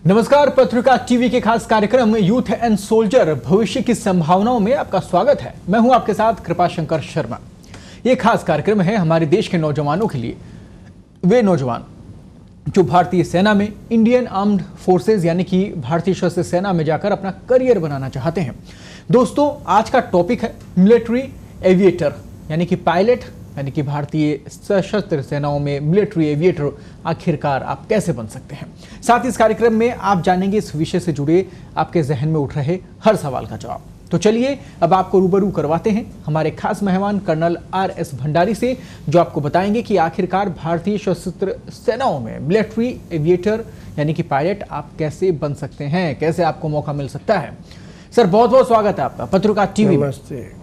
नमस्कार, पत्रिका टीवी के खास कार्यक्रम यूथ एंड सोल्जर भविष्य की संभावनाओं में आपका स्वागत है। मैं हूं आपके साथ कृपाशंकर शर्मा। ये खास कार्यक्रम है हमारे देश के नौजवानों के लिए। वे नौजवान जो भारतीय सेना में, इंडियन आर्म्ड फोर्सेज यानी कि भारतीय सशस्त्र सेना में जाकर अपना करियर बनाना चाहते हैं। दोस्तों, आज का टॉपिक है मिलिट्री एविएटर यानी कि पायलट, यानी कि भारतीय सशस्त्र सेनाओं में मिलिट्री एविएटर आखिरकार आप कैसे बन सकते हैं। साथ ही इस कार्यक्रम में आप जानेंगे इस विषय से जुड़े आपके जहन में उठ रहे हर सवाल का जवाब। तो चलिए अब आपको रूबरू करवाते हैं हमारे खास मेहमान कर्नल RS भंडारी से, जो आपको बताएंगे कि आखिरकार भारतीय सशस्त्र सेनाओं में मिलिट्री एविएटर यानी कि पायलट आप कैसे बन सकते हैं, कैसे आपको मौका मिल सकता है। सर, बहुत बहुत स्वागत है आपका पत्रिका टीवी में। नमस्ते।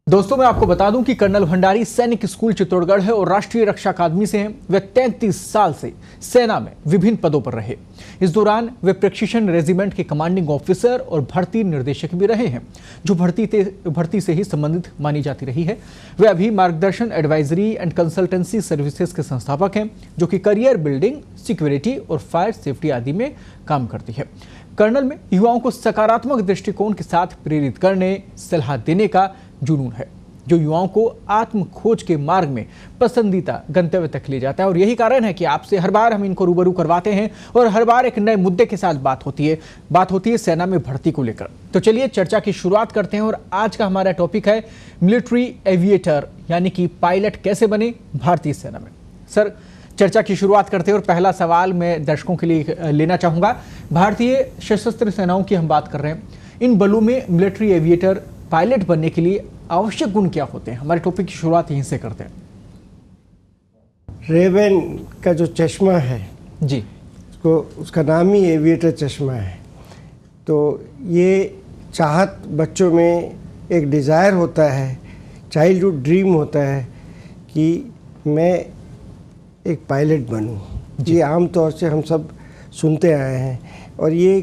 दोस्तों, मैं आपको बता दूं कि कर्नल भंडारी सैनिक स्कूल चित्तौड़गढ़ है और राष्ट्रीय रक्षा अकादमी से हैं। वे 33 साल से सेना में विभिन्न पदों पर रहे। इस दौरान वे प्रेसिशन रेजिमेंट के कमांडिंग ऑफिसर और भर्ती निर्देशक भी रहे हैं, जो भर्ती से ही संबंधित मानी जाती रही है। वे अभी मार्गदर्शन, एडवाइजरी एंड कंसल्टेंसी सर्विसेज के संस्थापक हैं, जो कि करियर बिल्डिंग, सिक्योरिटी और फायर सेफ्टी आदि में काम करती है। कर्नल में युवाओं को सकारात्मक दृष्टिकोण के साथ प्रेरित करने, सलाह देने का जुनून है, जो युवाओं को आत्म खोज के मार्ग में पसंदीदा गंतव्य तक ले जाता है। और यही कारण है कि आपसे हर बार हम इनको रूबरू करवाते हैं और हर बार एक नए मुद्दे के साथ बात होती है सेना में भर्ती को लेकर। तो चलिए चर्चा की शुरुआत करते हैं और आज का हमारा टॉपिक है मिलिट्री एविएटर यानी कि पायलट कैसे बने भारतीय सेना में। सर, चर्चा की शुरुआत करते हैं और पहला सवाल मैं दर्शकों के लिए लेना चाहूंगा। भारतीय सशस्त्र सेनाओं की हम बात कर रहे हैं, इन बलों में मिलिट्री एविएटर पायलट बनने के लिए आवश्यक गुण क्या होते हैं? हमारे टॉपिक की शुरुआत यहीं से करते हैं। रेवेन का जो चश्मा है जी, उसका नाम ही एविएटर चश्मा है। तो ये चाहत बच्चों में एक डिज़ायर होता है, चाइल्डहुड ड्रीम होता है कि मैं एक पायलट बनूं। ये आम तौर से हम सब सुनते आए हैं और ये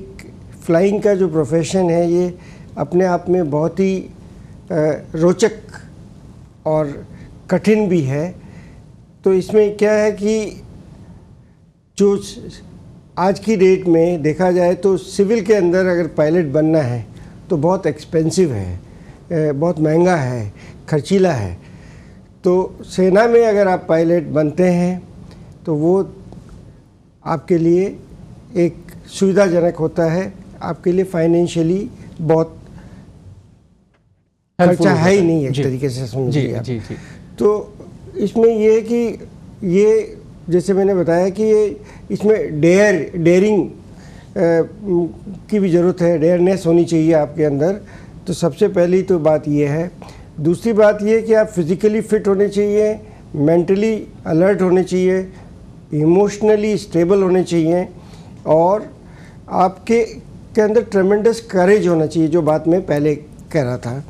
फ्लाइंग का जो प्रोफेशन है ये अपने आप में बहुत ही रोचक और कठिन भी है। तो इसमें क्या है कि जो आज की डेट में देखा जाए तो सिविल के अंदर अगर पायलट बनना है तो बहुत एक्सपेंसिव है, बहुत महंगा है, खर्चीला है। तो सेना में अगर आप पायलट बनते हैं तो वो आपके लिए एक सुविधाजनक होता है, आपके लिए फाइनेंशियली बहुत खर्चा है ही नहीं, एक तरीके से समझिए आप। जी। तो इसमें ये है कि ये जैसे मैंने बताया कि ये इसमें डेयरिंग की भी ज़रूरत है, डेयरनेस होनी चाहिए आपके अंदर। तो सबसे पहली तो बात ये है। दूसरी बात ये कि आप फिज़िकली फिट होने चाहिए, मेंटली अलर्ट होने चाहिए, इमोशनली स्टेबल होने चाहिए और आपके अंदर ट्रेमेंडस करेज होना चाहिए, जो बात मैं पहले कह रहा था।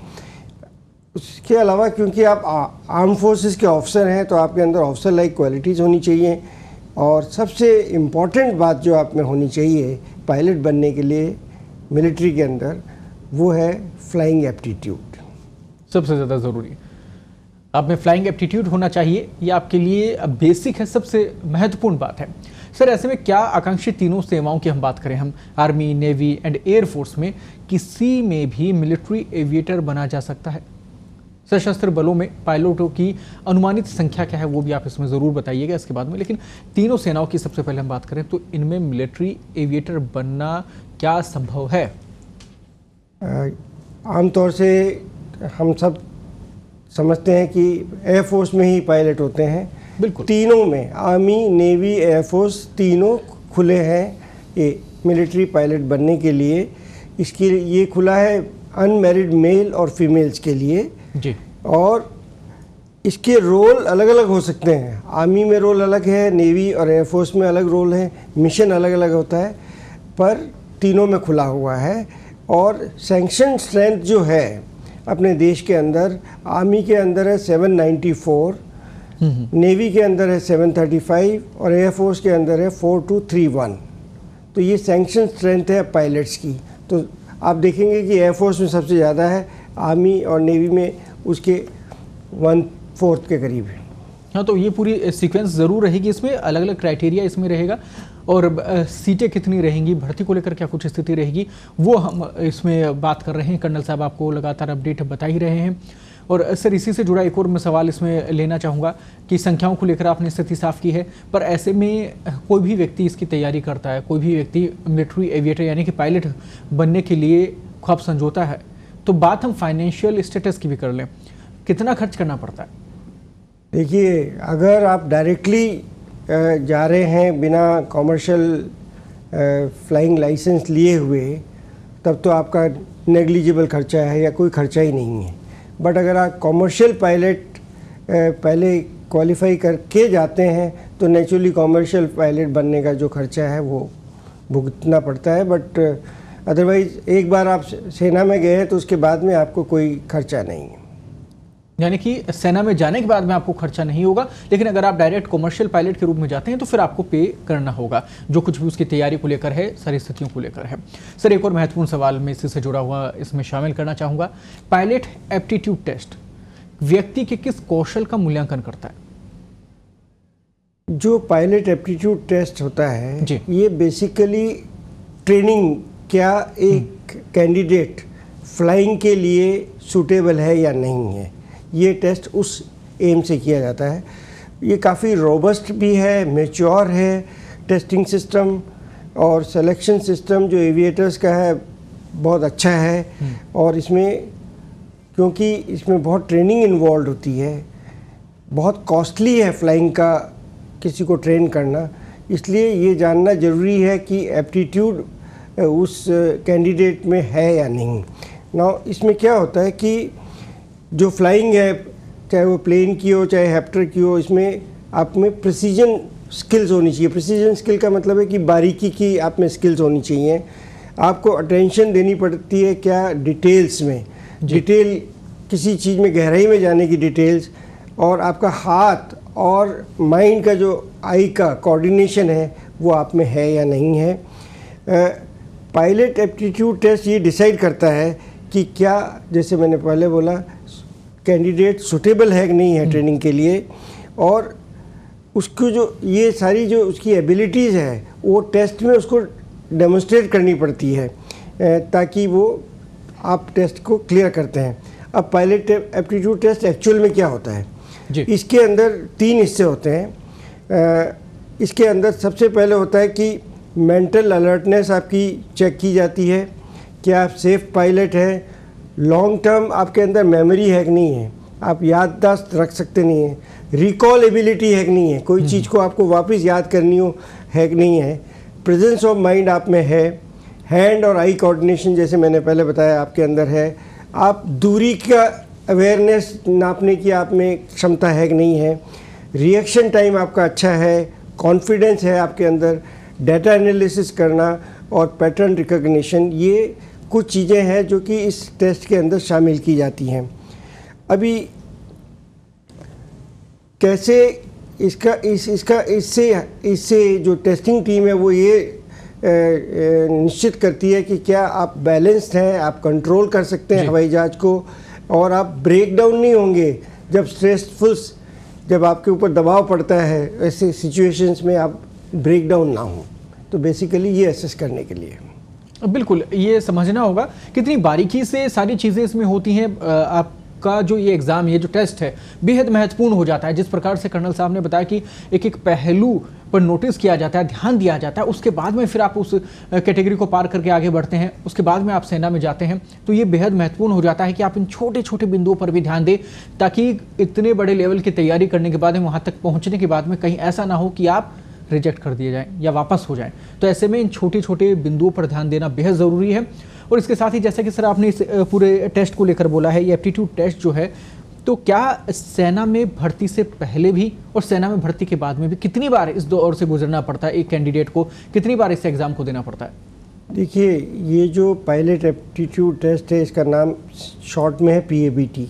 उसके अलावा क्योंकि आप आर्म फोर्सेस के ऑफिसर हैं तो आपके अंदर ऑफिसर लाइक क्वालिटीज़ होनी चाहिए। और सबसे इम्पॉर्टेंट बात जो आप में होनी चाहिए पायलट बनने के लिए मिलिट्री के अंदर, वो है फ्लाइंग एप्टीट्यूड। सबसे ज़्यादा ज़रूरी है, आप में फ्लाइंग एप्टीट्यूड होना चाहिए। ये आपके लिए बेसिक है, सबसे महत्वपूर्ण बात है। सर, ऐसे में क्या आकांक्षित तीनों सेवाओं की हम बात करें, हम army, navy and air force में किसी में भी मिलिट्री एविएटर बना जा सकता है? सशस्त्र बलों में पायलटों की अनुमानित संख्या क्या है वो भी आप इसमें ज़रूर बताइएगा इसके बाद में। लेकिन तीनों सेनाओं की सबसे पहले हम बात करें तो इनमें मिलिट्री एविएटर बनना क्या संभव है? आमतौर से हम सब समझते हैं कि एयरफोर्स में ही पायलट होते हैं। बिल्कुल, तीनों में, आर्मी, नेवी, एयरफोर्स, तीनों खुले हैं ये मिलिट्री पायलट बनने के लिए। इसके ये खुला है अनमैरिड मेल और फीमेल्स के लिए जी। और इसके रोल अलग अलग हो सकते हैं। आर्मी में रोल अलग है, नेवी और एयरफोर्स में अलग रोल है, मिशन अलग अलग होता है, पर तीनों में खुला हुआ है। और सैंक्शन स्ट्रेंथ जो है अपने देश के अंदर, आर्मी के अंदर है 794, नेवी के अंदर है 735 और एयरफोर्स के अंदर है 4231। तो ये सैंक्शन स्ट्रेंथ है पायलट्स की। तो आप देखेंगे कि एयरफोर्स में सबसे ज़्यादा है, आर्मी और नेवी में उसके 1/4 के करीब है। हाँ, तो ये पूरी सीक्वेंस ज़रूर रहेगी, इसमें अलग अलग क्राइटेरिया इसमें रहेगा और सीटें कितनी रहेंगी, भर्ती को लेकर क्या कुछ स्थिति रहेगी, वो हम इसमें बात कर रहे हैं। कर्नल साहब आपको लगातार अपडेट बता ही रहे हैं। और सर, इसी से जुड़ा एक और मैं सवाल इसमें लेना चाहूँगा कि संख्याओं को लेकर आपने स्थिति साफ की है, पर ऐसे में कोई भी व्यक्ति इसकी तैयारी करता है, कोई भी व्यक्ति मिलिट्री एविएटर यानी कि पायलट बनने के लिए ख्वाब संजोता है, तो बात हम फाइनेंशियल स्टेटस की भी कर लें, कितना खर्च करना पड़ता है? देखिए, अगर आप डायरेक्टली जा रहे हैं बिना कॉमर्शियल फ्लाइंग लाइसेंस लिए हुए, तब तो आपका नेग्लिजिबल खर्चा है या कोई खर्चा ही नहीं है। बट अगर आप कॉमर्शियल पायलट पहले क्वालिफाई करके जाते हैं तो नेचुरली कॉमर्शियल पायलट बनने का जो खर्चा है वो भुगतना पड़ता है। बट अदरवाइज़ एक बार आप सेना में गए हैं तो उसके बाद में आपको कोई खर्चा नहीं है। यानी कि सेना में जाने के बाद में आपको खर्चा नहीं होगा, लेकिन अगर आप डायरेक्ट कमर्शियल पायलट के रूप में जाते हैं तो फिर आपको पे करना होगा, जो कुछ भी उसकी तैयारी को लेकर है, सारी स्थितियों को लेकर है। सर, एक और महत्वपूर्ण सवाल मैं इसी से जुड़ा हुआ इसमें शामिल करना चाहूँगा। पायलट एप्टीट्यूड टेस्ट व्यक्ति के किस कौशल का मूल्यांकन करता है? जो पायलट एप्टीट्यूड टेस्ट होता है जी। ये बेसिकली ट्रेनिंग, क्या एक कैंडिडेट फ्लाइंग के लिए सूटेबल है या नहीं है, ये टेस्ट उस एम से किया जाता है। ये काफ़ी रोबस्ट भी है, मैच्योर है टेस्टिंग सिस्टम, और सिलेक्शन सिस्टम जो एविएटर्स का है बहुत अच्छा है। और इसमें क्योंकि इसमें बहुत ट्रेनिंग इन्वॉल्व होती है, बहुत कॉस्टली है फ्लाइंग का किसी को ट्रेन करना, इसलिए ये जानना ज़रूरी है कि एप्टीट्यूड उस कैंडिडेट में है या नहीं। ना इसमें क्या होता है कि जो फ्लाइंग है, चाहे वो प्लेन की हो चाहे हेप्टर की हो, इसमें आप में प्रिसीजन स्किल्स होनी चाहिए। प्रिसीजन स्किल का मतलब है कि बारीकी की आप में स्किल्स होनी चाहिए। आपको अटेंशन देनी पड़ती है क्या डिटेल्स में, डिटेल किसी चीज़ में गहराई में जाने की डिटेल्स, और आपका हाथ और माइंड का जो आई का कोऑर्डिनेशन है वो आप में है या नहीं है। पायलट एप्टीट्यूड टेस्ट ये डिसाइड करता है कि क्या, जैसे मैंने पहले बोला, कैंडिडेट सुटेबल है कि नहीं है ट्रेनिंग के लिए, और उसको जो ये सारी जो उसकी एबिलिटीज़ है वो टेस्ट में उसको डेमोन्स्ट्रेट करनी पड़ती है ताकि वो आप टेस्ट को क्लियर करते हैं। अब पायलट एप्टीट्यूड टेस्ट एक्चुअल में क्या होता है जी। इसके अंदर 3 हिस्से होते हैं। इसके अंदर सबसे पहले होता है कि मेंटल अलर्टनेस आपकी चेक की जाती है, क्या आप सेफ पायलट हैं, लॉन्ग टर्म आपके अंदर मेमोरी है कि नहीं है, आप याददाश्त रख सकते नहीं हैं, रिकॉल एबिलिटी है कि नहीं है, कोई चीज़ को आपको वापस याद करनी हो है कि नहीं है, प्रेजेंस ऑफ माइंड आप में है, हैंड और आई कोऑर्डिनेशन जैसे मैंने पहले बताया आपके अंदर है, आप दूरी का अवेयरनेस नापने की आप में क्षमता है कि नहीं है, रिएक्शन टाइम आपका अच्छा है, कॉन्फिडेंस है आपके अंदर, डाटा एनालिसिस करना और पैटर्न रिकॉग्निशन, ये कुछ चीज़ें हैं जो कि इस टेस्ट के अंदर शामिल की जाती हैं। अभी कैसे इससे जो टेस्टिंग टीम है वो ये निश्चित करती है कि क्या आप बैलेंस्ड हैं, आप कंट्रोल कर सकते हैं हवाई जहाज़ को, और आप ब्रेक डाउन नहीं होंगे जब स्ट्रेसफुल, जब आपके ऊपर दबाव पड़ता है, ऐसे सिचुएशंस में आप ब्रेक डाउन ना हो। तो बेसिकली ये असेस करने के लिए बिल्कुल ये समझना होगा कितनी बारीकी से सारी चीज़ें इसमें होती हैं। आपका जो ये एग्ज़ाम, ये जो टेस्ट है, बेहद महत्वपूर्ण हो जाता है। जिस प्रकार से कर्नल साहब ने बताया कि एक एक पहलू पर नोटिस किया जाता है, ध्यान दिया जाता है, उसके बाद में फिर आप उस कैटेगरी को पार करके आगे बढ़ते हैं, उसके बाद में आप सेना में जाते हैं, तो ये बेहद महत्वपूर्ण हो जाता है कि आप इन छोटे छोटे बिंदुओं पर भी ध्यान दें, ताकि इतने बड़े लेवल की तैयारी करने के बाद में वहाँ तक पहुँचने के बाद में कहीं ऐसा ना हो कि आप रिजेक्ट कर दिए जाएं या वापस हो जाएं। तो ऐसे में इन छोटे छोटे बिंदुओं पर ध्यान देना बेहद ज़रूरी है। और इसके साथ ही जैसा कि सर आपने इस पूरे टेस्ट को लेकर बोला है, ये एप्टीट्यूड टेस्ट जो है, तो क्या सेना में भर्ती से पहले भी और सेना में भर्ती के बाद में भी कितनी बार इस दौर से गुजरना पड़ता है, एक कैंडिडेट को कितनी बार इस एग्ज़ाम को देना पड़ता है? देखिए, ये जो पायलट एप्टीट्यूड टेस्ट है, इसका नाम शॉर्ट में है PABT,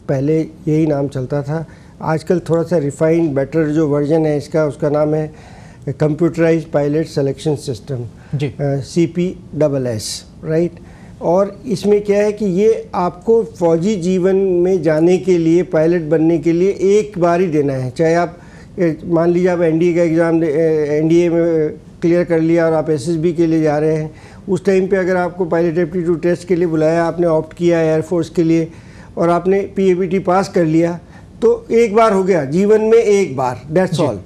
पहले यही नाम चलता था। आजकल थोड़ा सा रिफाइंड बेटर जो वर्जन है इसका, उसका नाम है computerised pilot selection system, CPSS, right. और इसमें क्या है कि ये आपको फौजी जीवन में जाने के लिए, पायलट बनने के लिए एक बार ही देना है। चाहे आप मान लीजिए आप एनडीए का एग्ज़ाम एनडीए में क्लियर कर लिया और आप एसएसबी के लिए जा रहे हैं, उस टाइम पे अगर आपको पायलट एप्टीट्यूड टेस्ट के लिए बुलाया, आपने ऑप्ट किया एयरफोर्स के लिए और आपने पीएबीटी पास कर लिया, तो एक बार हो गया, जीवन में एक बार, दैट्स ऑल।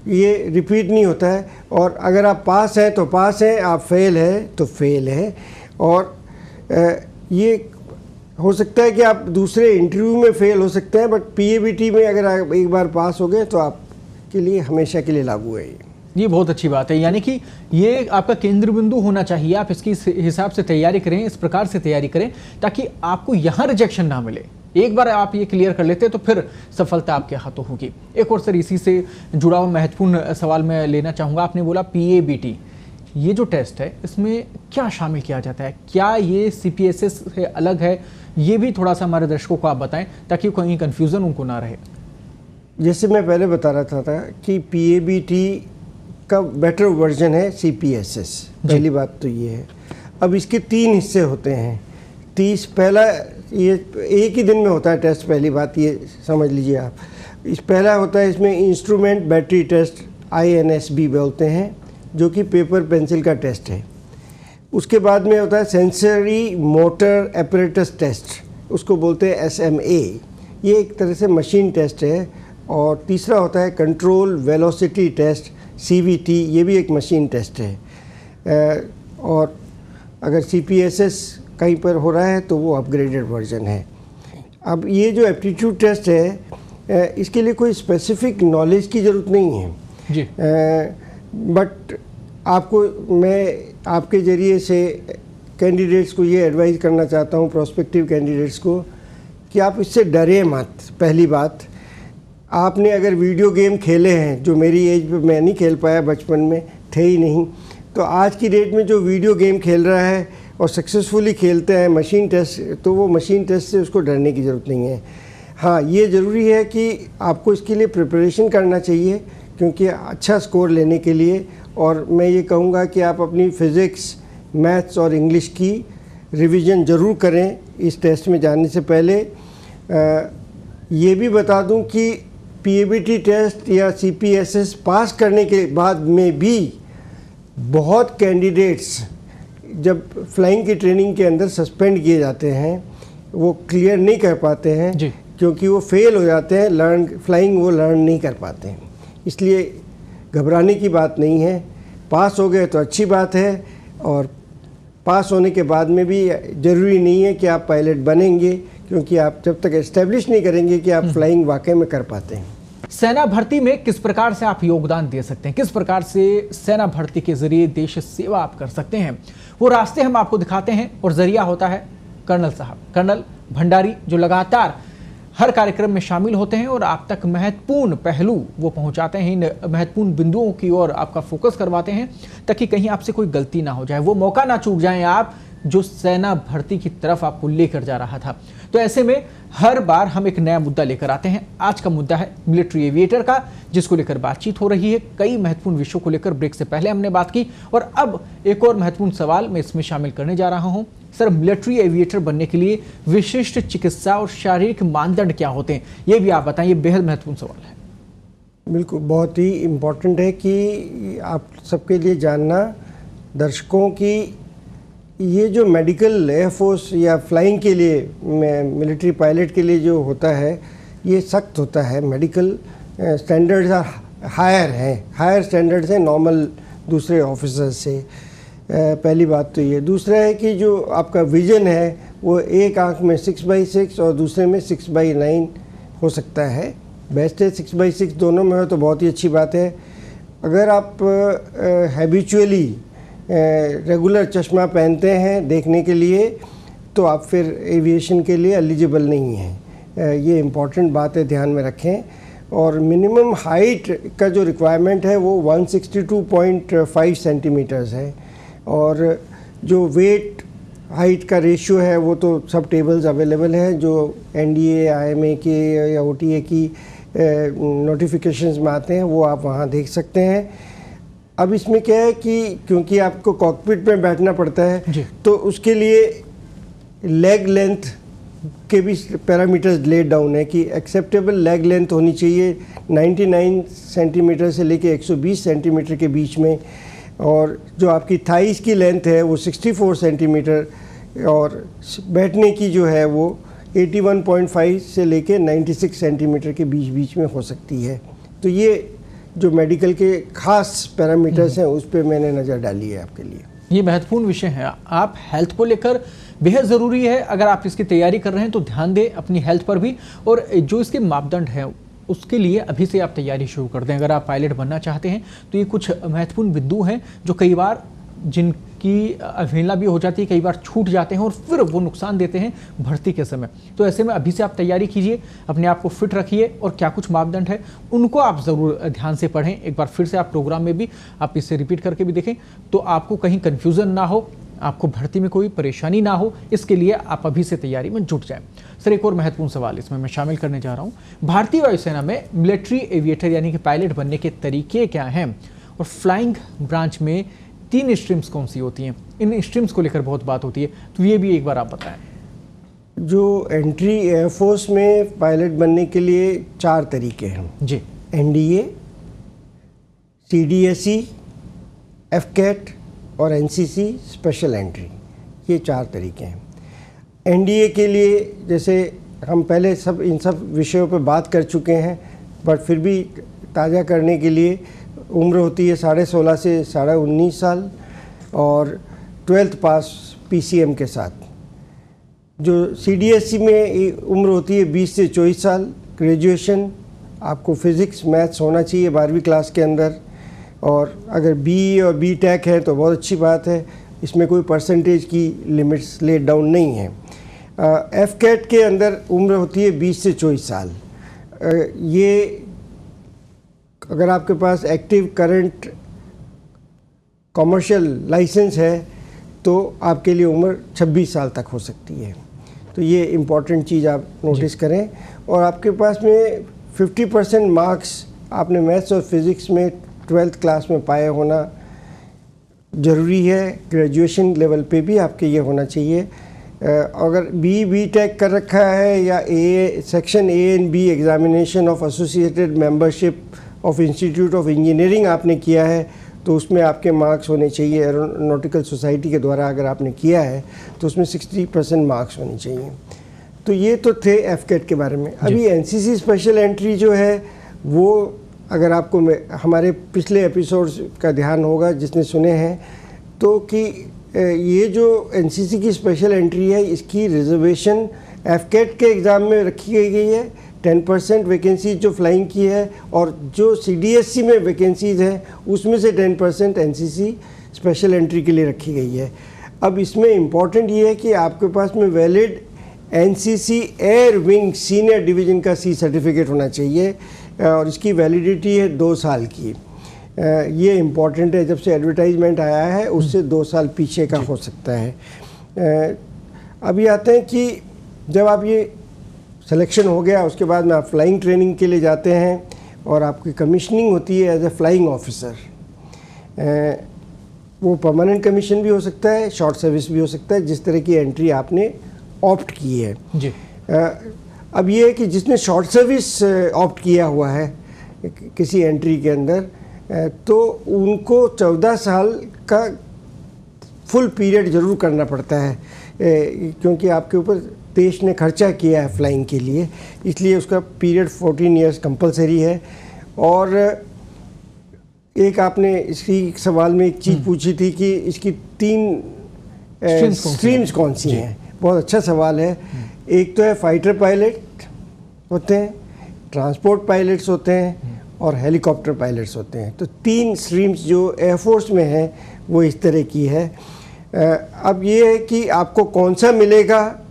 ये रिपीट नहीं होता है। और अगर आप पास हैं तो पास हैं, आप फेल हैं तो फेल हैं। और ये हो सकता है कि आप दूसरे इंटरव्यू में फेल हो सकते हैं, बट पीएबीटी में अगर आप एक बार पास हो गए तो आपके लिए हमेशा के लिए लागू है। ये बहुत अच्छी बात है, यानी कि ये आपका केंद्र बिंदु होना चाहिए। आप इसकी हिसाब से तैयारी करें, इस प्रकार से तैयारी करें ताकि आपको यहाँ रिजेक्शन ना मिले। एक बार आप ये क्लियर कर लेते तो फिर सफलता आपके हाथों होगी। एक और सर इसी से जुड़ा हुआ महत्वपूर्ण सवाल मैं लेना चाहूँगा। आपने बोला पीएबीटी, ये जो टेस्ट है इसमें क्या शामिल किया जाता है? क्या ये सीपीएसएस से अलग है? ये भी थोड़ा सा हमारे दर्शकों को आप बताएं ताकि कहीं कन्फ्यूज़न उनको ना रहे। जैसे मैं पहले बता रहा था कि पीएबीटी का बेटर वर्जन है सीपीएसएस, पहली बात तो ये है। अब इसके 3 हिस्से होते हैं। पहला ये एक ही दिन में होता है टेस्ट, पहली बात ये समझ लीजिए आप। पहला होता है इसमें इंस्ट्रूमेंट बैटरी टेस्ट, INSB बोलते हैं, जो कि पेपर पेंसिल का टेस्ट है। उसके बाद में होता है सेंसरी मोटर एपरेटस टेस्ट, उसको बोलते हैं SMA, ये एक तरह से मशीन टेस्ट है। और तीसरा होता है कंट्रोल वेलोसिटी टेस्ट, CVT, ये भी एक मशीन टेस्ट है। और अगर CPSS कहीं पर हो रहा है तो वो अपग्रेडेड वर्जन है। अब ये जो एप्टीट्यूड टेस्ट है, इसके लिए कोई स्पेसिफिक नॉलेज की ज़रूरत नहीं है जी। बट आपको मैं आपके ज़रिए से कैंडिडेट्स को ये एडवाइस करना चाहता हूँ, प्रोस्पेक्टिव कैंडिडेट्स को, कि आप इससे डरे मत। पहली बात, आपने अगर वीडियो गेम खेले हैं, जो मेरी एज पे मैं नहीं खेल पाया, बचपन में थे ही नहीं, तो आज की डेट में जो वीडियो गेम खेल रहा है और सक्सेसफुली खेलते हैं मशीन टेस्ट, तो वो मशीन टेस्ट से उसको डरने की ज़रूरत नहीं है। हाँ, ये ज़रूरी है कि आपको इसके लिए प्रिपरेशन करना चाहिए, क्योंकि अच्छा स्कोर लेने के लिए। और मैं ये कहूँगा कि आप अपनी फ़िज़िक्स, मैथ्स और इंग्लिश की रिवीजन ज़रूर करें इस टेस्ट में जाने से पहले। ये भी बता दूं कि पीएबीटी टेस्ट या सीपीएसएस पास करने के बाद में भी बहुत कैंडिडेट्स जब फ्लाइंग की ट्रेनिंग के अंदर सस्पेंड किए जाते हैं, वो क्लियर नहीं कर पाते हैं जी। क्योंकि वो फेल हो जाते हैं, फ्लाइंग वो लर्न नहीं कर पाते हैं। इसलिए घबराने की बात नहीं है। पास हो गए तो अच्छी बात है, और पास होने के बाद में भी ज़रूरी नहीं है कि आप पायलट बनेंगे, क्योंकि आप जब तक एस्टेब्लिश नहीं करेंगे कि आप फ्लाइंग वाकई में कर पाते हैं। सेना भर्ती में किस प्रकार से आप योगदान दे सकते हैं, किस प्रकार से सेना भर्ती के जरिए देश सेवा आप कर सकते हैं, वो रास्ते हम आपको दिखाते हैं। और जरिया होता है कर्नल साहब, कर्नल भंडारी, जो लगातार हर कार्यक्रम में शामिल होते हैं और आप तक महत्वपूर्ण पहलू वो पहुंचाते हैं, इन महत्वपूर्ण बिंदुओं की ओर आपका फोकस करवाते हैं ताकि कहीं आपसे कोई गलती ना हो जाए, वो मौका ना चूक जाएं आप जो सेना भर्ती की तरफ आपको लेकर जा रहा था। तो ऐसे में हर बार हम एक नया मुद्दा लेकर आते हैं। आज का मुद्दा है मिलिट्री एविएटर का, जिसको लेकर बातचीत हो रही है। कई महत्वपूर्ण विषयों को लेकर ब्रेक से पहले हमने बात की, और अब एक और महत्वपूर्ण सवाल मैं इसमें शामिल करने जा रहा हूं। सर, मिलिट्री एविएटर बनने के लिए विशिष्ट चिकित्सा और शारीरिक मानदंड क्या होते हैं, ये भी आप बताएं। ये बेहद महत्वपूर्ण सवाल है। बिल्कुल, बहुत ही इम्पोर्टेंट है कि आप सबके लिए जानना, दर्शकों की, ये जो मेडिकल एयरफोर्स या फ्लाइंग के लिए, मिलिट्री पायलट के लिए जो होता है, ये सख्त होता है। मेडिकल स्टैंडर्ड्स हायर हैं, हायर स्टैंडर्ड्स हैं नॉर्मल दूसरे ऑफिसर्स से। पहली बात तो ये। दूसरा है कि जो आपका विजन है वो एक आंख में 6/6 और दूसरे में 6/9 हो सकता है। बेस्ट है 6/6 दोनों में हो तो बहुत ही अच्छी बात है। अगर आप हैबिचुअली रेगुलर चश्मा पहनते हैं देखने के लिए, तो आप फिर एविएशन के लिए एलिजिबल नहीं हैं। ये इम्पॉर्टेंट बात है, ध्यान में रखें। और मिनिमम हाइट का जो रिक्वायरमेंट है वो 162.5 सेंटीमीटर्स है, और जो वेट हाइट का रेशियो है वो तो सब टेबल्स अवेलेबल है, जो NDA, IMA के या OTA की नोटिफिकेशंस में आते हैं, वो आप वहाँ देख सकते हैं। अब इसमें क्या है कि क्योंकि आपको कॉकपिट में बैठना पड़ता है, तो उसके लिए लेग लेंथ के भी पैरामीटर्स लेड डाउन है कि एक्सेप्टेबल लेग लेंथ होनी चाहिए 99 सेंटीमीटर से लेके 120 सेंटीमीटर के बीच में, और जो आपकी थाइस की लेंथ है वो 64 सेंटीमीटर, और बैठने की जो है वो 81.5 से लेके 96 सेंटीमीटर के बीच में हो सकती है। तो ये जो मेडिकल के खास पैरामीटर्स हैं उस पर मैंने नज़र डाली है आपके लिए। ये महत्वपूर्ण विषय है। आप हेल्थ को लेकर बेहद ज़रूरी है, अगर आप इसकी तैयारी कर रहे हैं तो ध्यान दें अपनी हेल्थ पर भी, और जो इसके मापदंड हैं उसके लिए अभी से आप तैयारी शुरू कर दें। अगर आप पायलट बनना चाहते हैं तो ये कुछ महत्वपूर्ण बिंदु हैं जो कई बार जिनकी अवहेलना भी हो जाती है, कई बार छूट जाते हैं और फिर वो नुकसान देते हैं भर्ती के समय। तो ऐसे में अभी से आप तैयारी कीजिए, अपने आप को फिट रखिए, और क्या कुछ मापदंड है उनको आप ज़रूर ध्यान से पढ़ें। एक बार फिर से आप प्रोग्राम में भी आप इसे रिपीट करके भी देखें तो आपको कहीं कन्फ्यूज़न ना हो, आपको भर्ती में कोई परेशानी ना हो, इसके लिए आप अभी से तैयारी में जुट जाएं। सर, एक और महत्वपूर्ण सवाल इसमें मैं शामिल करने जा रहा हूँ। भारतीय वायुसेना में मिलिट्री एविएटर यानी कि पायलट बनने के तरीके क्या हैं, और फ्लाइंग ब्रांच में 3 स्ट्रीम्स कौन सी होती हैं? इन स्ट्रीम्स को लेकर बहुत बात होती है, तो ये भी एक बार आप बताएं। जो एंट्री एयरफोर्स में पायलट बनने के लिए 4 तरीके हैं जी। NDA, CDSE, FCAT और NCC स्पेशल एंट्री, ये 4 तरीके हैं। NDA के लिए जैसे हम पहले इन सब विषयों पर बात कर चुके हैं, बट फिर भी ताज़ा करने के लिए उम्र होती है 16.5 से 19.5 साल, और 12th पास PCM के साथ। जो CDSE में उम्र होती है 20 से 24 साल, ग्रेजुएशन आपको फिज़िक्स मैथ्स होना चाहिए 12वीं क्लास के अंदर, और अगर BE और BTech है तो बहुत अच्छी बात है, इसमें कोई परसेंटेज की लिमिट्स लेट डाउन नहीं है। FCAT के अंदर उम्र होती है 20 से 24 साल। ये अगर आपके पास एक्टिव करंट कमर्शियल लाइसेंस है तो आपके लिए उम्र 26 साल तक हो सकती है। तो ये इम्पॉर्टेंट चीज़ आप नोटिस करें, और आपके पास में 50% मार्क्स आपने मैथ्स और फिज़िक्स में 12th क्लास में पाए होना ज़रूरी है। ग्रेजुएशन लेवल पे भी आपके ये होना चाहिए। अगर BTech कर रखा है या section A and B examination of associated membership of institute of engineering आपने किया है तो उसमें आपके मार्क्स होने चाहिए। एरोनॉटिकल सोसाइटी के द्वारा अगर आपने किया है तो उसमें 60% मार्क्स होने चाहिए। तो ये तो थे FCAT के बारे में। अभी NCC स्पेशल एंट्री जो है वो, अगर आपको हमारे पिछले एपिसोड्स का ध्यान होगा जिसने सुने हैं, तो कि ये जो NCC की स्पेशल एंट्री है इसकी रिजर्वेशन FCAT के एग्ज़ाम में रखी गई है। 10% वैकेंसीज जो फ्लाइंग की है, और जो CDSE में वैकेंसीज हैं उसमें से 10% NCC स्पेशल एंट्री के लिए रखी गई है। अब इसमें इम्पॉर्टेंट ये है कि आपके पास में valid NCC air wing senior division का C सर्टिफिकेट होना चाहिए, और इसकी वैलिडिटी है 2 साल की। ये इम्पॉर्टेंट है, जब से एडवर्टाइजमेंट आया है उससे 2 साल पीछे का हो सकता है। अभी आते हैं कि जब आप ये सिलेक्शन हो गया उसके बाद में आप फ्लाइंग ट्रेनिंग के लिए जाते हैं और आपकी कमीशनिंग होती है एज ए फ्लाइंग ऑफिसर। वो परमानेंट कमीशन भी हो सकता है, शॉर्ट सर्विस भी हो सकता है, जिस तरह की एंट्री आपने ऑप्ट की है जी। अब ये है कि जिसने शॉर्ट सर्विस ऑप्ट किया हुआ है किसी एंट्री के अंदर, तो उनको 14 साल का फुल पीरियड ज़रूर करना पड़ता है, क्योंकि आपके ऊपर देश ने खर्चा किया है फ्लाइंग के लिए, इसलिए उसका पीरियड 14 ईयर्स कंपलसरी है। और एक आपने इसी सवाल में एक चीज़ पूछी थी कि इसकी 3 स्ट्रीम्स कौन सी हैं। बहुत अच्छा सवाल है। एक तो है फाइटर पायलट होते हैं, ट्रांसपोर्ट पायलट्स होते हैं, और हेलीकॉप्टर पायलट्स होते हैं। तो 3 स्ट्रीम्स जो एयरफोर्स में हैं वो इस तरह की है। अब ये है कि आपको कौन सा मिलेगा,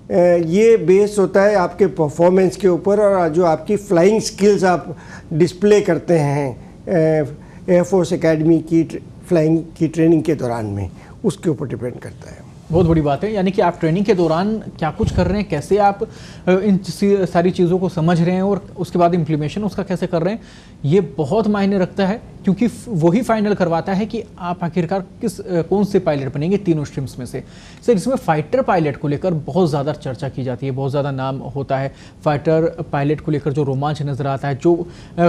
ये बेस होता है आपके परफॉर्मेंस के ऊपर, और जो आपकी फ्लाइंग स्किल्स आप डिस्प्ले करते हैं एयरफोर्स एकेडमी की फ्लाइंग की ट्रेनिंग के दौरान में, उसके ऊपर डिपेंड करता है। बहुत बड़ी बात है। यानी कि आप ट्रेनिंग के दौरान क्या कुछ कर रहे हैं, कैसे आप इन सारी चीज़ों को समझ रहे हैं और उसके बाद इम्प्लीमेशन उसका कैसे कर रहे हैं, ये बहुत मायने रखता है, क्योंकि वही फाइनल करवाता है कि आप आखिरकार कौन से पायलट बनेंगे तीनों स्ट्रीम्स में से। सर, इसमें फाइटर पायलट को लेकर बहुत ज़्यादा चर्चा की जाती है, बहुत ज़्यादा नाम होता है फाइटर पायलट को लेकर, जो रोमांच नज़र आता है, जो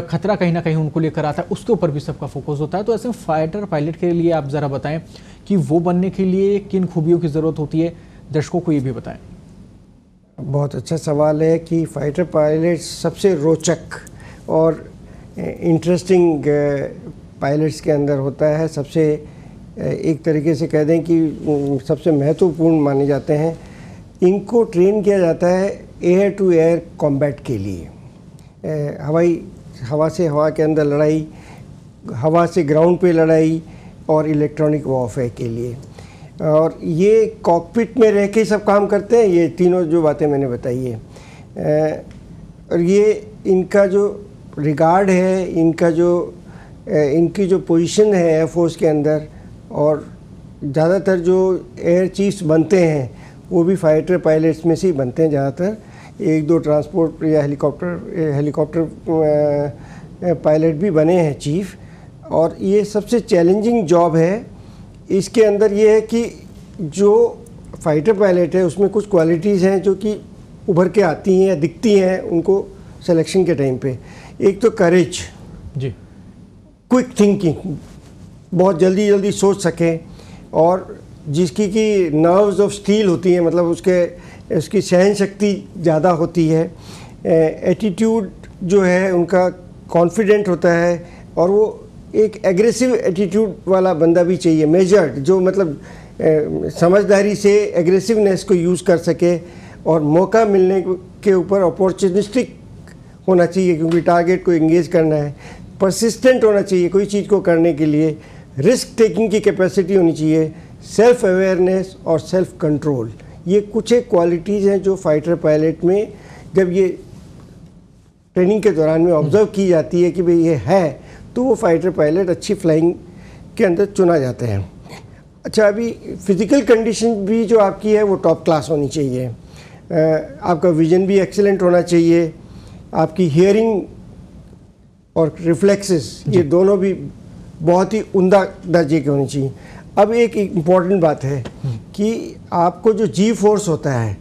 खतरा कहीं ना कहीं उनको लेकर आता है, उसके ऊपर भी सबका फोकस होता है। तो ऐसे में फाइटर पायलट के लिए आप ज़रा बताएं कि वो बनने के लिए किन खूबियों की ज़रूरत होती है, दर्शकों को ये भी बताएं। बहुत अच्छा सवाल है कि फाइटर पायलट सबसे रोचक और इंटरेस्टिंग पायलट्स के अंदर होता है। सबसे एक तरीके से कह दें कि सबसे महत्वपूर्ण माने जाते हैं। इनको ट्रेन किया जाता है एयर टू एयर कॉम्बैट के लिए, हवा से हवा के अंदर लड़ाई, हवा से ग्राउंड पे लड़ाई और इलेक्ट्रॉनिक वॉरफेयर के लिए। और ये कॉकपिट में रह के सब काम करते हैं, ये तीनों जो बातें मैंने बताई है। और ये इनका जो रिगार्ड है, इनकी जो पोजीशन है एयरफोर्स के अंदर, और ज़्यादातर जो एयर चीफ्स बनते हैं वो भी फाइटर पायलट्स में से ही बनते हैं ज़्यादातर। एक दो ट्रांसपोर्ट या हेलीकॉप्टर पायलट भी बने हैं चीफ। और ये सबसे चैलेंजिंग जॉब है। इसके अंदर ये है कि जो फाइटर पायलट है उसमें कुछ क्वालिटीज़ हैं जो कि उभर के आती हैं या दिखती हैं उनको सिलेक्शन के टाइम पे। एक तो करेज जी, क्विक थिंकिंग, बहुत जल्दी जल्दी सोच सकें, और जिसकी कि नर्व्स ऑफ स्टील होती हैं, मतलब उसकी सहन शक्ति ज़्यादा होती है। एटीट्यूड जो है उनका कॉन्फिडेंट होता है, और वो एक एग्रेसिव एटीट्यूड वाला बंदा भी चाहिए, मेजर्ड, जो मतलब समझदारी से एग्रेसिवनेस को यूज़ कर सके और मौका मिलने के ऊपर अपॉर्चुनिस्टिक होना चाहिए, क्योंकि टारगेट को एंगेज करना है। परसिस्टेंट होना चाहिए कोई चीज़ को करने के लिए, रिस्क टेकिंग की कैपेसिटी होनी चाहिए, सेल्फ अवेयरनेस और सेल्फ कंट्रोल। ये कुछ एक क्वालिटीज़ हैं जो फाइटर पायलट में जब ये ट्रेनिंग के दौरान में ऑब्जर्व की जाती है कि भाई ये है, तो वो फाइटर पायलट अच्छी फ्लाइंग के अंदर चुना जाते हैं। अच्छा, अभी फिज़िकल कंडीशन भी जो आपकी है वो टॉप क्लास होनी चाहिए। आपका विजन भी एक्सीलेंट होना चाहिए, आपकी हियरिंग और रिफ्लेक्सेस, ये दोनों भी बहुत ही उम्दा दर्जे के होनी चाहिए। अब एक इम्पॉर्टेंट बात है कि आपको जो जी फोर्स होता है,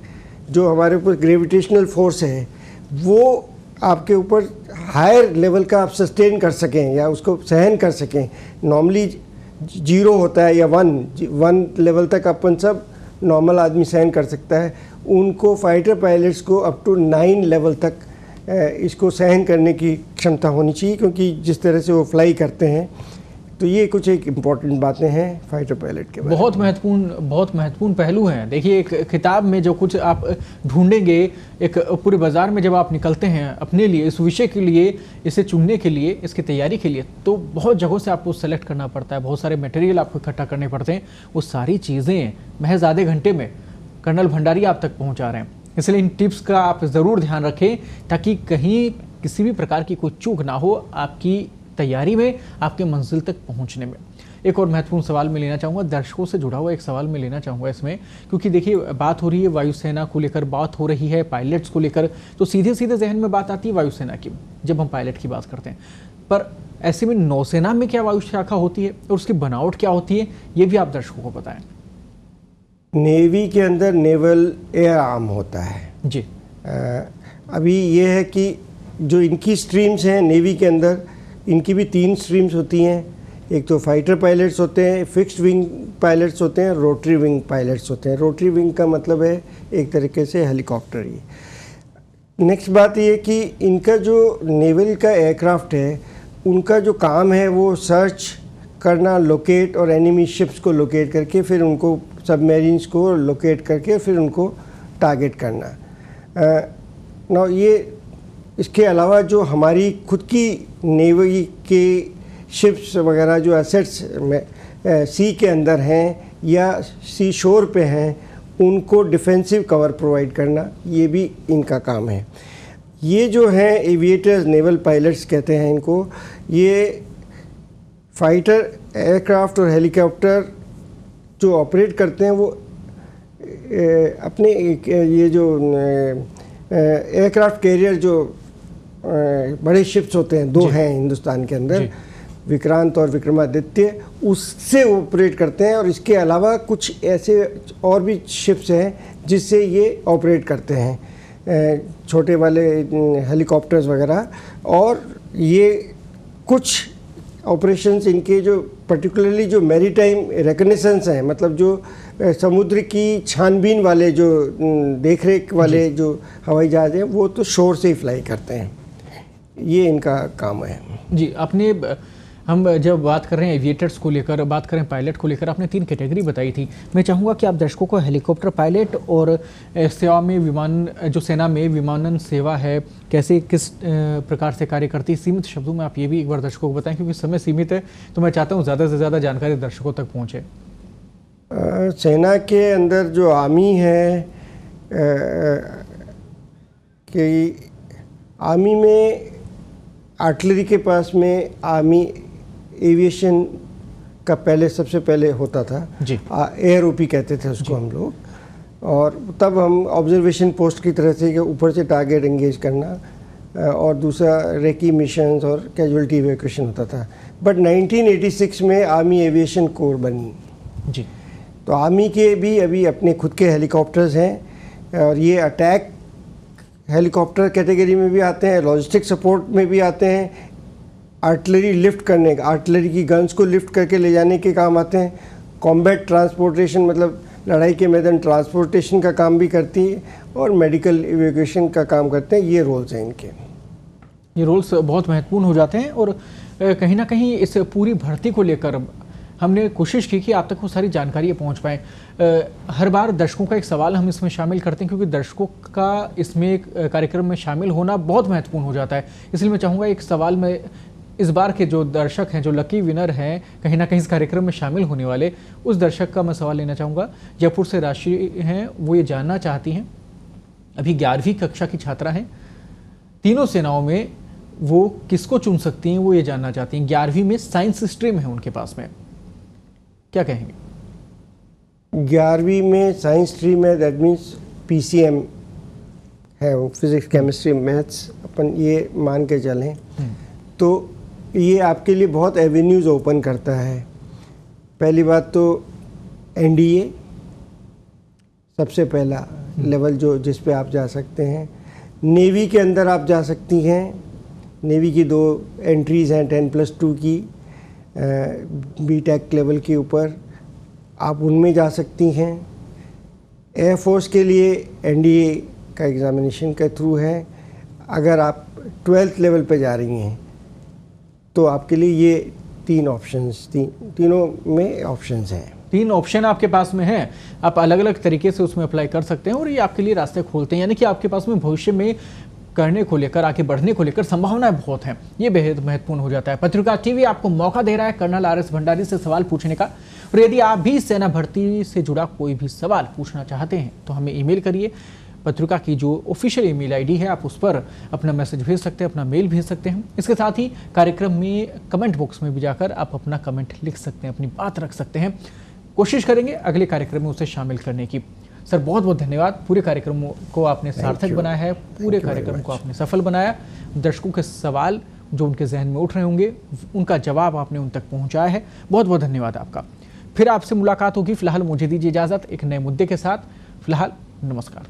जो हमारे ऊपर ग्रेविटेशनल फोर्स है, वो आपके ऊपर हायर लेवल का आप सस्टेन कर सकें या उसको सहन कर सकें। नॉर्मली 0 होता है या 1 लेवल तक अपन सब नॉर्मल आदमी सहन कर सकता है। उनको फाइटर पायलट्स को अप टू 9 लेवल तक इसको सहन करने की क्षमता होनी चाहिए, क्योंकि जिस तरह से वो फ्लाई करते हैं। तो ये कुछ एक इम्पॉर्टेंट बातें हैं फाइटर पायलट के बारे में। बहुत महत्वपूर्ण पहलू हैं। देखिए, एक किताब में जो कुछ आप ढूंढेंगे, एक पूरे बाजार में जब आप निकलते हैं अपने लिए, इस विषय के लिए, इसे चुनने के लिए, इसकी तैयारी के लिए, तो बहुत जगहों से आपको सेलेक्ट करना पड़ता है, बहुत सारे मटेरियल आपको इकट्ठा करने पड़ते हैं। वो सारी चीज़ें महज आधे घंटे में कर्नल भंडारी आप तक पहुँचा रहे हैं। इसलिए इन टिप्स का आप ज़रूर ध्यान रखें, ताकि कहीं किसी भी प्रकार की कोई चूक ना हो आपकी तैयारी में, आपके मंजिल तक पहुंचने में। एक और महत्वपूर्ण सवाल मैं लेना चाहूँगा, दर्शकों से जुड़ा हुआ एक सवाल मैं लेना चाहूँगा इसमें, क्योंकि देखिए बात हो रही है वायुसेना को लेकर, बात हो रही है पायलट्स को लेकर, तो सीधे सीधे जहन में बात आती है वायुसेना की जब हम पायलट की बात करते हैं। पर ऐसे में नौसेना में क्या वायु शाखा होती है और उसकी बनावट क्या होती है, ये भी आप दर्शकों को बताएं। नेवी के अंदर नेवल एयर आर्म होता है जी। अभी ये है कि जो इनकी स्ट्रीम्स हैं नेवी के अंदर, इनकी भी 3 स्ट्रीम्स होती हैं। एक तो फाइटर पायलट्स होते हैं, फिक्स्ड विंग पायलट्स होते हैं, रोटरी विंग पायलट्स होते हैं। रोटरी विंग का मतलब है एक तरीके से हेलीकॉप्टर ही। नेक्स्ट बात ये कि इनका जो नेवल का एयरक्राफ्ट है, उनका जो काम है वो सर्च करना, लोकेट और एनिमी शिप्स को लोकेट करके फिर उनको, सबमरीन्स को लोकेट करके फिर उनको टारगेट करना। ना ये इसके अलावा जो हमारी खुद की नेवी के शिप्स वगैरह जो एसेट्स में सी के अंदर हैं या सी शोर पे हैं, उनको डिफेंसिव कवर प्रोवाइड करना, ये भी इनका काम है। ये जो हैं एविएटर्स, नेवल पायलट्स कहते हैं इनको, ये फाइटर एयरक्राफ्ट और हेलीकॉप्टर जो ऑपरेट करते हैं वो अपने ये जो एयरक्राफ्ट कैरियर जो बड़े शिप्स होते हैं, दो हैं हिंदुस्तान के अंदर, विक्रांत और विक्रमादित्य, उससे ऑपरेट करते हैं। और इसके अलावा कुछ ऐसे और भी शिप्स हैं जिससे ये ऑपरेट करते हैं, छोटे वाले हेलीकॉप्टर्स वगैरह। और ये कुछ ऑपरेशंस इनके जो पर्टिकुलरली जो मैरीटाइम रिकॉग्निशंस हैं, मतलब जो समुद्र की छानबीन वाले जो देखरेख वाले जो हवाई जहाज़ हैं, वो तो शोर से ही फ्लाई करते हैं। ये इनका काम है। जी, आपने हम जब बात कर रहे हैं एविएटर्स को लेकर, बात करें पायलट को लेकर, आपने 3 कैटेगरी बताई थी। मैं चाहूँगा कि आप दर्शकों को हेलीकॉप्टर पायलट और सेवा में विमान, जो सेना में विमानन सेवा है, कैसे किस प्रकार से कार्य करती है, सीमित शब्दों में आप ये भी एक बार दर्शकों को बताएं, क्योंकि समय सीमित है। तो मैं चाहता हूँ ज़्यादा से ज़्यादा जानकारी दर्शकों तक पहुँचे। सेना के अंदर जो आर्मी है, कि आर्मी में आर्टिलरी के पास में आर्मी एविएशन का पहले सबसे पहले होता था जी, AROP कहते थे उसको हम लोग। और तब हम ऑब्जर्वेशन पोस्ट की तरह से ऊपर से टारगेट एंगेज करना, और दूसरा रेकी मिशंस और कैजुअल्टी इवैक्यूएशन होता था। बट 1986 में आर्मी एविएशन कोर बनी जी। तो आर्मी के भी अभी अपने खुद के हेलीकॉप्टर्स हैं, और ये अटैक हेलीकॉप्टर कैटेगरी में भी आते हैं, लॉजिस्टिक सपोर्ट में भी आते हैं, आर्टिलरी लिफ्ट करने का, आर्टिलरी की गन्स को लिफ्ट करके ले जाने के काम आते हैं, कॉम्बैट ट्रांसपोर्टेशन मतलब लड़ाई के मैदान ट्रांसपोर्टेशन का काम भी करती है, और मेडिकल इवैक्यूएशन का काम करते हैं। ये रोल्स हैं इनके। ये रोल्स बहुत महत्वपूर्ण हो जाते हैं। और कहीं ना कहीं इस पूरी भर्ती को लेकर हमने कोशिश की कि आप तक वो सारी जानकारियाँ पहुंच पाएँ। हर बार दर्शकों का एक सवाल हम इसमें शामिल करते हैं, क्योंकि दर्शकों का इसमें कार्यक्रम में शामिल होना बहुत महत्वपूर्ण हो जाता है। इसलिए मैं चाहूँगा एक सवाल में इस बार के जो दर्शक हैं, जो लकी विनर हैं कहीं ना कहीं इस कार्यक्रम में शामिल होने वाले, उस दर्शक का मैं सवाल लेना चाहूँगा। जयपुर से राशि हैं, वो ये जानना चाहती हैं, अभी 11वीं कक्षा की छात्रा हैं, तीनों सेनाओं में वो किसको चुन सकती हैं, वो ये जानना चाहती हैं। 11वीं में साइंस स्ट्रीम है उनके पास में, क्या कहेंगे? 11वीं में साइंस स्ट्रीम है, दैट मीन्स PCM है, वो फिजिक्स केमिस्ट्री मैथ्स अपन ये मान के चलें। तो ये आपके लिए बहुत एवेन्यूज़ ओपन करता है। पहली बात तो NDA सबसे पहला लेवल जो जिस पे आप जा सकते हैं। नेवी के अंदर आप जा सकती हैं। नेवी की 2 एंट्रीज़ हैं 10+2 की, BTEC लेवल के ऊपर, आप उनमें जा सकती हैं। एयरफोर्स के लिए NDA का एग्ज़ामिनेशन के थ्रू है। अगर आप 12th लेवल पे जा रही हैं तो आपके लिए ये 3 ऑप्शंस, तीनों में ऑप्शंस हैं। 3 ऑप्शन आपके पास में हैं, आप अलग अलग तरीके से उसमें अप्लाई कर सकते हैं और ये आपके लिए रास्ते खोलते हैं। यानी कि आपके पास में भविष्य में करने को लेकर, आगे बढ़ने को लेकर संभावनाएं बहुत हैं। ये बेहद महत्वपूर्ण हो जाता है। पत्रिका टीवी आपको मौका दे रहा है कर्नल RS भंडारी से सवाल पूछने का। और यदि आप भी सेना भर्ती से जुड़ा कोई भी सवाल पूछना चाहते हैं तो हमें ईमेल करिए। पत्रिका की जो ऑफिशियल ईमेल आईडी है, आप उस पर अपना मैसेज भेज सकते हैं, अपना मेल भेज सकते हैं। इसके साथ ही कार्यक्रम में कमेंट बॉक्स में भी जाकर आप अपना कमेंट लिख सकते हैं, अपनी बात रख सकते हैं। कोशिश करेंगे अगले कार्यक्रम में उसे शामिल करने की। सर बहुत बहुत धन्यवाद। पूरे कार्यक्रम को आपने सार्थक बनाया है, पूरे कार्यक्रम को आपने सफल बनाया। दर्शकों के सवाल जो उनके जहन में उठ रहे होंगे, उनका जवाब आपने उन तक पहुंचाया है। बहुत बहुत धन्यवाद आपका। फिर आपसे मुलाकात होगी। फिलहाल मुझे दीजिए इजाज़त एक नए मुद्दे के साथ। फिलहाल नमस्कार।